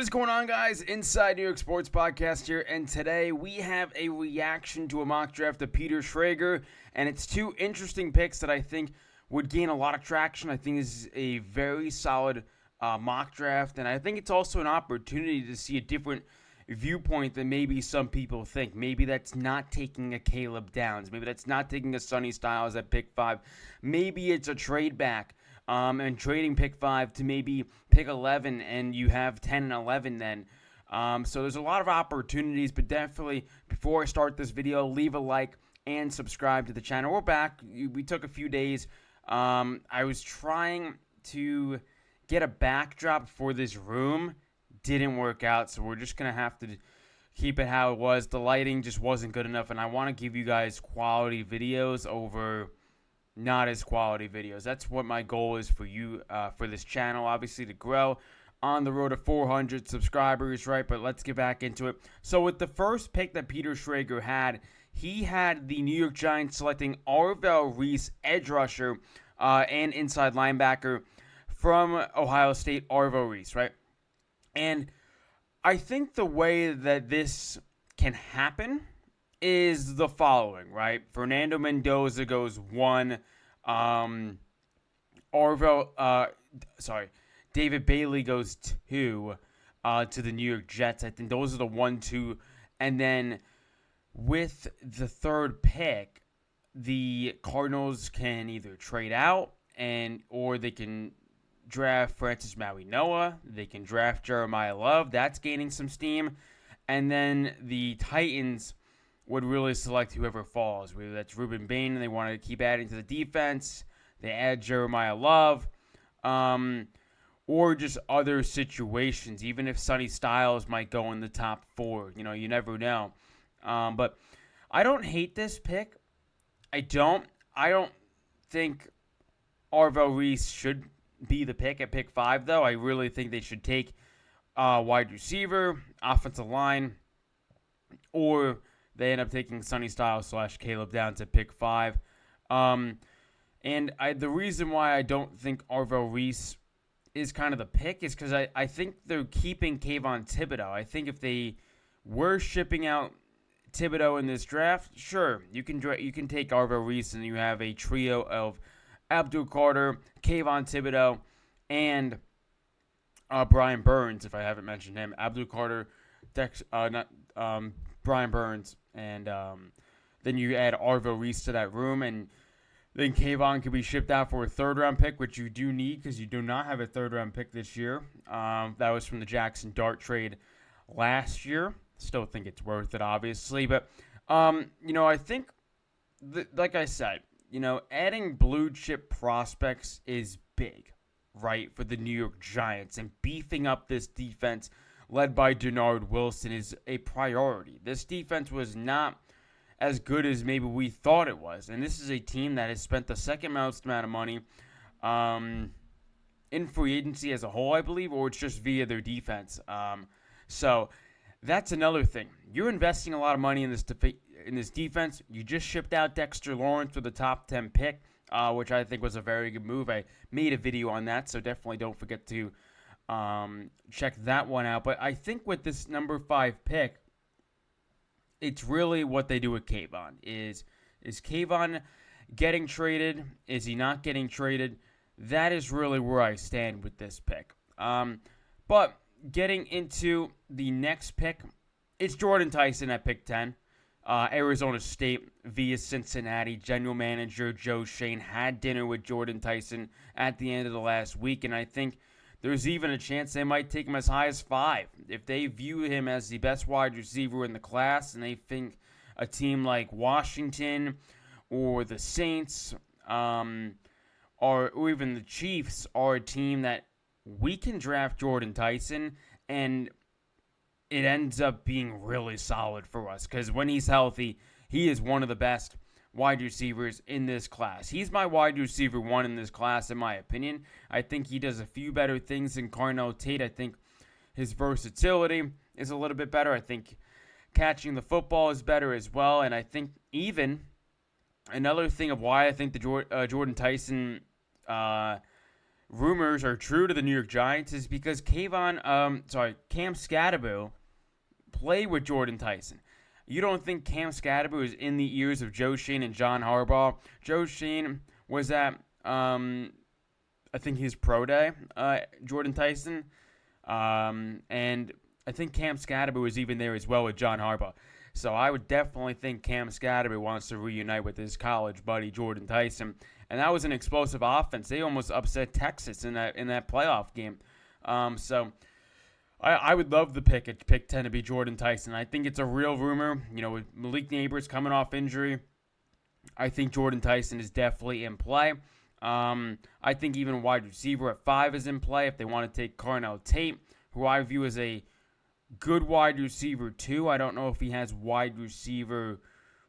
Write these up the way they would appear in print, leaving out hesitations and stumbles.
What is going on, guys? Inside New York Sports Podcast here, and today we have a reaction to a mock draft of Peter Schrager, and it's two interesting picks that I think would gain a lot of traction. I think this is a very solid mock draft, and I think it's also an opportunity to see a different viewpoint than maybe some people think. Maybe that's not taking a Caleb Downs. Maybe that's not taking a Sonny Styles at pick 5. Maybe it's a trade back. And trading pick 5 to maybe pick 11, and you have 10 and 11 then. So there's a lot of opportunities, but definitely before I start this video, leave a like and subscribe to the channel. We're back. We took a few days. I was trying to get a backdrop for this room. Didn't work out, so we're just going to have to keep it how it was. The lighting just wasn't good enough, and I want to give you guys quality videos over not as quality videos. That's what my goal is for you, for this channel, obviously, to grow on the road to 400 subscribers, right? But let's get back into it. So with the first pick that Peter Schrager had, he had the New York Giants selecting Arvell Reese, edge rusher, and inside linebacker from Ohio State, Arvell Reese, right? And I think the way that this can happen is the following, right? Fernando Mendoza goes 1. David Bailey goes 2 to the New York Jets. I think those are the 1, 2. And then with the third pick, the Cardinals can either trade out or they can draft Francis Maui-Noah. They can draft Jeremiah Love. That's gaining some steam. And then the Titans would really select whoever falls, whether that's Ruben Bain and they want to keep adding to the defense, they add Jeremiah Love, or just other situations, even if Sonny Styles might go in the top 4. You know, you never know. But I don't hate this pick. I don't think Arvell Reese should be the pick at pick 5, though. I really think they should take wide receiver, offensive line, or they end up taking Sonny Styles / Caleb Downs at pick 5. The reason why I don't think Arvell Reese is kind of the pick is because I think they're keeping Kayvon Thibodeaux. I think if they were shipping out Thibodeaux in this draft, sure, you can take Arvell Reese and you have a trio of Abdul Carter, Kayvon Thibodeaux, and Brian Burns, if I haven't mentioned him. Abdul Carter, Brian Burns, and then you add Arvell Reese to that room, and then Kayvon could be shipped out for a third-round pick, which you do need because you do not have a third-round pick this year. That was from the Jackson Dart trade last year. Still think it's worth it, obviously. But, I think, like I said, adding blue-chip prospects is big, right, for the New York Giants. And beefing up this defense led by Denard Wilson is a priority. This defense was not as good as maybe we thought it was. And this is a team that has spent the second most amount of money in free agency as a whole, I believe, or it's just via their defense. So that's another thing. You're investing a lot of money in this defense. You just shipped out Dexter Lawrence with a top 10 pick, which I think was a very good move. I made a video on that, so definitely don't forget to check that one out. But I think with this number 5 pick, it's really what they do with Kayvon. Is Kayvon getting traded? Is he not getting traded? That is really where I stand with this pick. But getting into the next pick, it's Jordan Tyson at pick 10. Arizona State via Cincinnati. General manager Joe Shane had dinner with Jordan Tyson at the end of the last week, and I think there's even a chance they might take him as high as 5. If they view him as the best wide receiver in the class and they think a team like Washington or the Saints or even the Chiefs are a team that we can draft Jordan Tyson and it ends up being really solid for us because when he's healthy, he is one of the best wide receivers in this class. He's my wide receiver 1 in this class, in my opinion. I think he does a few better things than Carnell Tate. I think his versatility is a little bit better. I think catching the football is better as well. And I think even another thing of why I think the Jordan Tyson rumors are true to the New York Giants is because Cam Skattebo played with Jordan Tyson. You don't think Cam Skattebo is in the ears of Joe Schoen and John Harbaugh? Joe Schoen was at, I think his pro day, Jordan Tyson. And I think Cam Skattebo was even there as well with John Harbaugh. So I would definitely think Cam Skattebo wants to reunite with his college buddy Jordan Tyson. And that was an explosive offense. They almost upset Texas in that playoff game. So I would love the pick at pick 10 to be Jordan Tyson. I think it's a real rumor. With Malik Neighbors coming off injury, I think Jordan Tyson is definitely in play. I think even wide receiver at 5 is in play if they want to take Carnell Tate, who I view as a good wide receiver 2. I don't know if he has wide receiver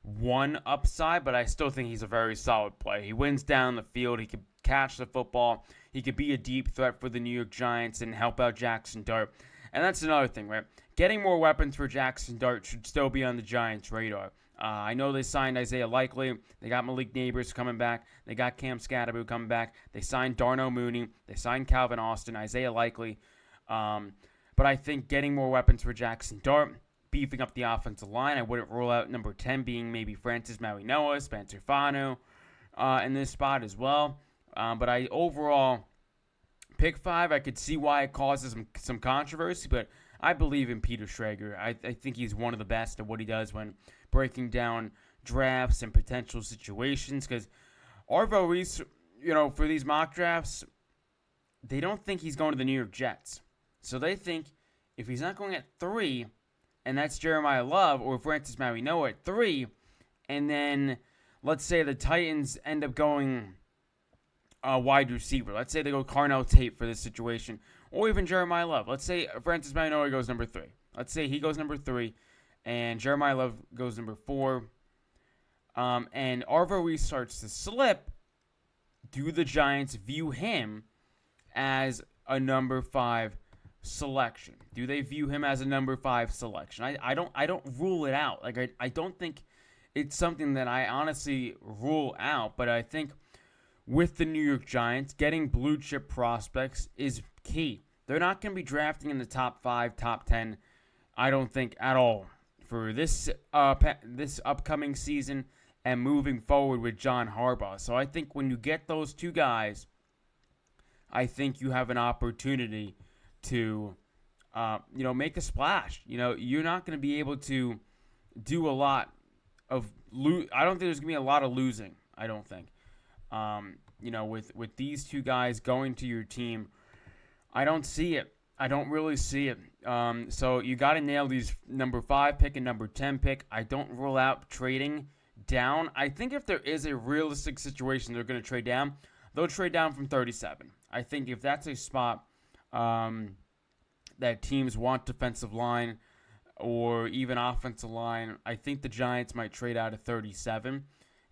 1 upside, but I still think he's a very solid play. He wins down the field. He can catch the football. He could be a deep threat for the New York Giants and help out Jackson Dart. And that's another thing, right? Getting more weapons for Jackson Dart should still be on the Giants' radar. I know they signed Isaiah Likely. They got Malik Neighbors coming back. They got Cam Skattebo coming back. They signed Darnell Mooney. They signed Calvin Austin, Isaiah Likely. But I think getting more weapons for Jackson Dart, beefing up the offensive line, I wouldn't rule out number 10 being maybe Francis Maui-Noah, Spencer Fanu in this spot as well. But I overall, pick 5, I could see why it causes some controversy, but I believe in Peter Schrager. I think he's one of the best at what he does when breaking down drafts and potential situations, because Arvell Reese, for these mock drafts, they don't think he's going to the New York Jets. So they think if he's not going at 3, and that's Jeremiah Love or Francis Maui-Noah at 3, and then let's say the Titans end up going wide receiver. Let's say they go Carnell Tate for this situation, or even Jeremiah Love. Let's say Francis Maui-Noah goes number 3. Let's say he goes number 3, and Jeremiah Love goes number 4. And Arvell Reese starts to slip. Do the Giants view him as a number 5 selection? Do they view him as a number 5 selection? I don't rule it out. I don't think it's something that I honestly rule out, but I think with the New York Giants, getting blue chip prospects is key. They're not going to be drafting in the top 5, top 10, I don't think at all for this upcoming season and moving forward with John Harbaugh. So I think when you get those two guys, I think you have an opportunity to, make a splash. You're not going to be able to do a lot of I don't think there's going to be a lot of losing. I don't think. With these two guys going to your team, I don't see it. I don't really see it. So you got to nail these number 5 pick and number 10 pick. I don't rule out trading down. I think if there is a realistic situation they're going to trade down, they'll trade down from 37. I think if that's a spot that teams want defensive line or even offensive line, I think the Giants might trade out of 37,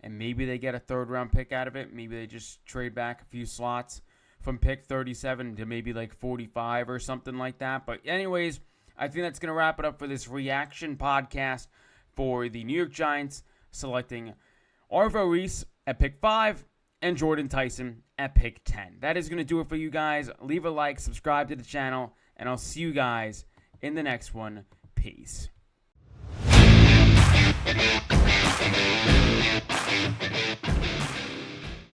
and maybe they get a third-round pick out of it. Maybe they just trade back a few slots from pick 37 to maybe like 45 or something like that. But anyways, I think that's going to wrap it up for this reaction podcast for the New York Giants selecting Arvell Reese at pick 5 and Jordan Tyson at pick 10. That is going to do it for you guys. Leave a like, subscribe to the channel, and I'll see you guys in the next one. Peace.